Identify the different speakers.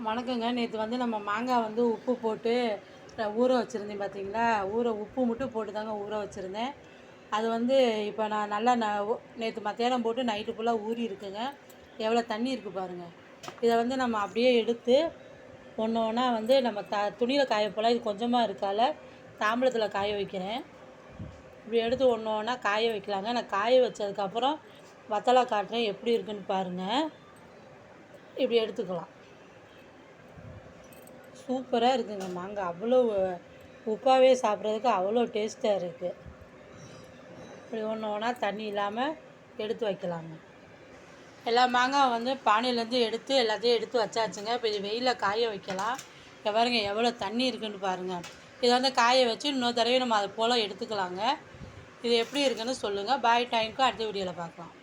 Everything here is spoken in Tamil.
Speaker 1: வணக்கங்க. நேற்று வந்து நம்ம மாங்காய் வந்து உப்பு போட்டு ஊற வச்சுருந்தேன் பார்த்தீங்களா? உப்பு மட்டும் போட்டு தாங்க ஊற வச்சுருந்தேன். அது வந்து இப்போ நான் நல்லா நேற்று மத்தியானம் போட்டு நைட்டு ஃபுல்லாக ஊறி இருக்குங்க. எவ்வளோ தண்ணி இருக்குது பாருங்கள். இதை வந்து நம்ம அப்படியே எடுத்து ஒன்று ஒன்றா வந்து நம்ம துணியில் காய போல் இது கொஞ்சமாக இருக்கால தாம்பளத்தில் காய வைக்கிறேன். இப்படி எடுத்து ஒன்று ஒன்றா காய வைக்கலாங்க. நான் காய வச்சதுக்கப்புறம் வத்தலா காட்டுறேன் எப்படி இருக்குன்னு பாருங்கள். இப்படி எடுத்துக்கலாம். சூப்பராக இருக்குங்க மாங்காய். அவ்வளோ உப்பாகவே சாப்பிட்றதுக்கு அவ்வளோ டேஸ்ட்டாக இருக்குது. இப்படி ஒன்று ஒன்றா தண்ணி இல்லாமல் எடுத்து வைக்கலாங்க. எல்லா மாங்காய் வந்து பானையிலேருந்து எடுத்து எல்லாத்தையும் எடுத்து வச்சாச்சுங்க. இப்போ இது வெயிலில் காய வைக்கலாம். இப்போ பாருங்க எவ்வளோ தண்ணி இருக்குன்னு பாருங்கள். இதை வந்து காய வச்சு இன்னொரு தடவை நம்ம அதை போல் எடுத்துக்கலாங்க. இது எப்படி இருக்குன்னு சொல்லுங்கள். பாய் டைமுக்கு அடுத்த வீடியோவில் பார்க்கலாம்.